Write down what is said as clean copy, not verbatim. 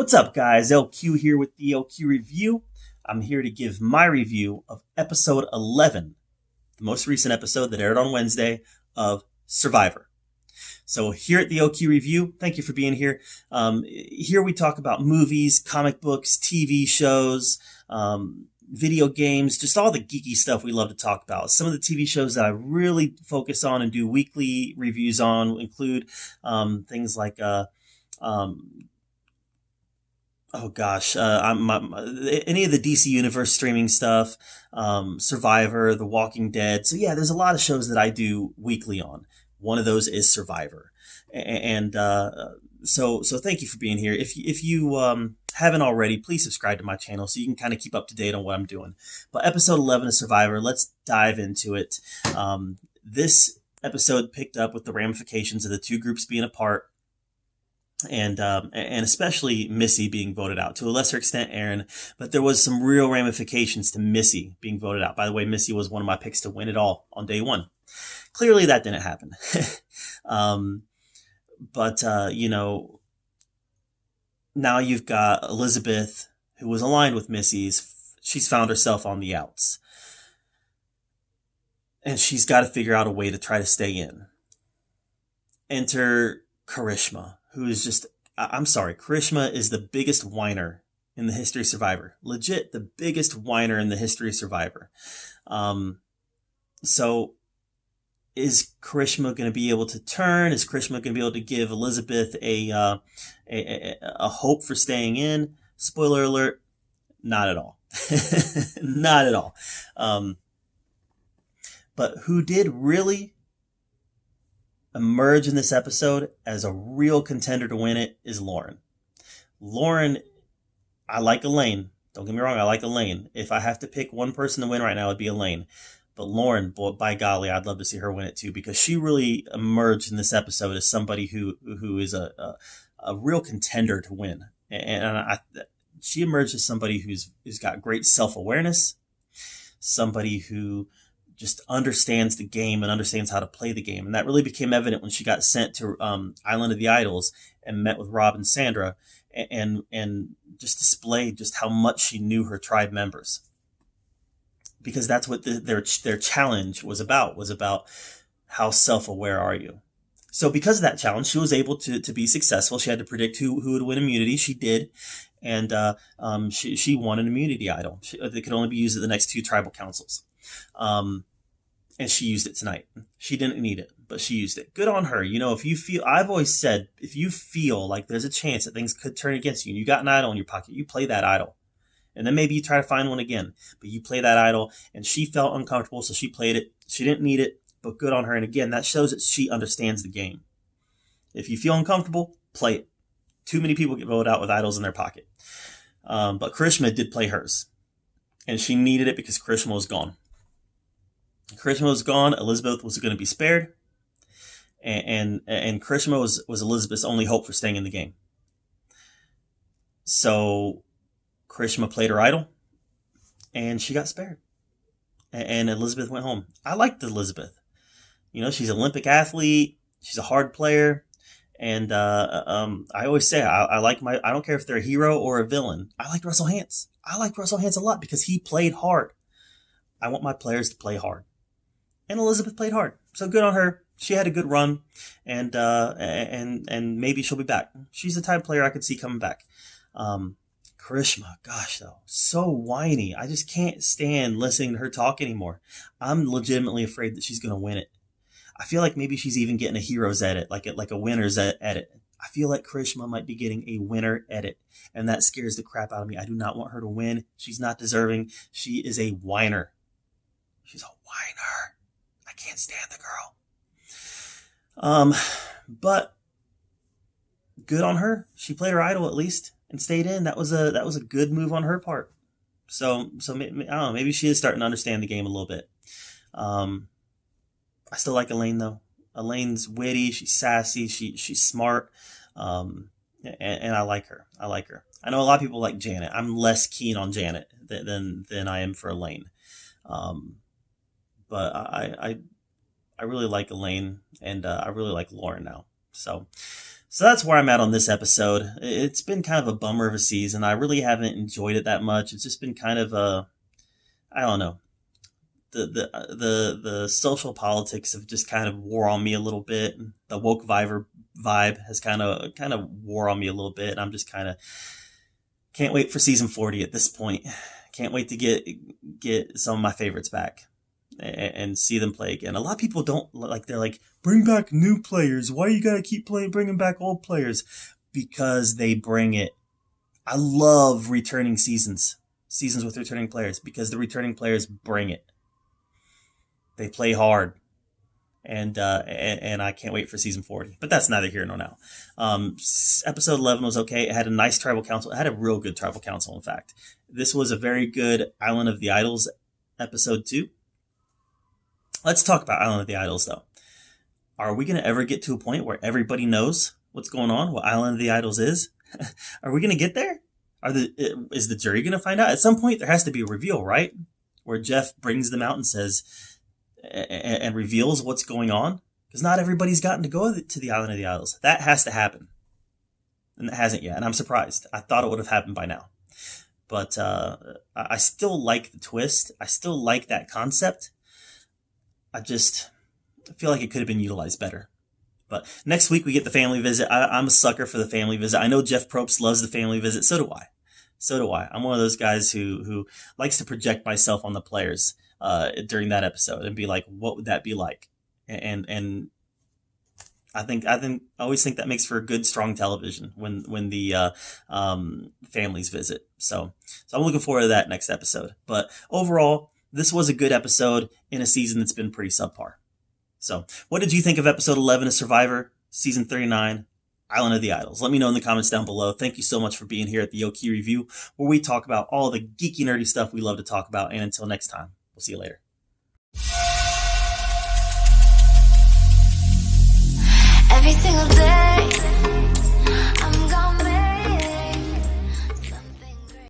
What's up, guys? LQ here with the LQ Review. I'm here to give my review of episode 11, the most recent episode that aired on Wednesday of Survivor. So here at the LQ Review, thank you for being here. Here we talk about movies, comic books, TV shows, video games, just all the geeky stuff we love to talk about. Some of the TV shows that I really focus on and do weekly reviews on include things like any of the DC Universe streaming stuff, Survivor, The Walking Dead. So yeah, there's a lot of shows that I do weekly on. One of those is Survivor, and so thank you for being here. If you haven't already, please subscribe to my channel so you can kind of keep up to date on what I'm doing. But episode 11 of Survivor, let's dive into it. This episode picked up with the ramifications of the two groups being apart. And especially Missy being voted out, to a lesser extent Aaron, but there was some real ramifications to Missy being voted out. By the way, Missy was one of my picks to win it all on day one. Clearly that didn't happen. But now you've got Elizabeth, who was aligned with Missy's. She's found herself on the outs. And she's got to figure out a way to try to stay in. Enter Karishma, who is just, I'm sorry, Karishma is the biggest whiner in the history of Survivor. Legit, the biggest whiner in the history of Survivor. So is Karishma going to be able to turn? Is Karishma going to be able to give Elizabeth a hope for staying in? Spoiler alert, not at all. Not at all. But who did really emerge in this episode as a real contender to win it is Lauren. Lauren, I like Elaine. Don't get me wrong, I like Elaine. If I have to pick one person to win right now, it'd be Elaine. But Lauren, boy, by golly, I'd love to see her win it too, because she really emerged in this episode as somebody who is a real contender to win. And she emerged as somebody who's got great self-awareness, somebody who just understands the game and understands how to play the game. And that really became evident when she got sent to Island of the Idols and met with Rob and Sandra and just displayed just how much she knew her tribe members. Because that's what their challenge was about how self-aware are you. So because of that challenge, she was able to be successful. She had to predict who would win immunity. She did. And she won an immunity idol. It could only be used at the next two tribal councils. And she used it tonight. She didn't need it, but she used it. Good on her. If you feel, I've always said, if you feel like there's a chance that things could turn against you and you got an idol in your pocket, you play that idol. And then maybe you try to find one again, but you play that idol. And she felt uncomfortable, so she played it. She didn't need it, but good on her. And again, that shows that she understands the game. If you feel uncomfortable, play it. Too many people get voted out with idols in their pocket. But Karishma did play hers. And she needed it because Karishma was gone. Karishma was gone. Elizabeth was going to be spared. And Karishma was Elizabeth's only hope for staying in the game. So Karishma played her idol. And she got spared. And Elizabeth went home. I liked Elizabeth. She's an Olympic athlete. She's a hard player. And I always say I don't care if they're a hero or a villain. I liked Russell Hantz. I liked Russell Hantz a lot because he played hard. I want my players to play hard. And Elizabeth played hard. So good on her. She had a good run. And maybe she'll be back. She's the type of player I could see coming back. Karishma, gosh though, so whiny. I just can't stand listening to her talk anymore. I'm legitimately afraid that she's going to win it. I feel like maybe she's even getting a hero's edit, like a winner's edit. I feel like Karishma might be getting a winner edit, and that scares the crap out of me. I do not want her to win. She's not deserving. She is a whiner. She's a whiner. I can't stand the girl. But good on her. She played her idol at least and stayed in. That was a good move on her part. So I don't know. Maybe she is starting to understand the game a little bit. I still like Elaine though. Elaine's witty. She's sassy. She's smart. And I like her. I know a lot of people like Janet. I'm less keen on Janet than I am for Elaine. But I really like Elaine, and I really like Lauren now. So that's where I'm at on this episode. It's been kind of a bummer of a season. I really haven't enjoyed it that much. It's just been kind of I don't know. The social politics have just kind of wore on me a little bit. The woke vibe has kind of wore on me a little bit, and I'm just kind of can't wait for season 40 at this point. Can't wait to get some of my favorites back and see them play again. A lot of people don't like. They're like, bring back new players. Why you gotta keep bringing back old players? Because they bring it. I love returning seasons with returning players, because the returning players bring it. They play hard, and I can't wait for season 40. But that's neither here nor now. Episode 11 was okay. It had a nice tribal council. It had a real good tribal council, in fact. This was a very good Island of the Idols episode 2. Let's talk about Island of the Idols, though. Are we going to ever get to a point where everybody knows what's going on, what Island of the Idols is? Are we going to get there? Is the jury going to find out? At some point, there has to be a reveal, right? Where Jeff brings them out and says, and reveals what's going on. Because not everybody's gotten to go to the Island of the Idols. That has to happen. And it hasn't yet. And I'm surprised. I thought it would have happened by now. But I still like the twist. I still like that concept. I feel like it could have been utilized better. But next week we get the family visit. I'm a sucker for the family visit. I know Jeff Probst loves the family visit. So do I. I'm one of those guys who likes to project myself on the players during that episode and be like, what would that be like? And I always think that makes for a good, strong television when the families visit. So I'm looking forward to that next episode. But overall, this was a good episode in a season that's been pretty subpar. So what did you think of episode 11 of Survivor, season 39, Island of the Idols? Let me know in the comments down below. Thank you so much for being here at the Oki Review, where we talk about all the geeky, nerdy stuff we love to talk about. And until next time, we'll see you later. Every single day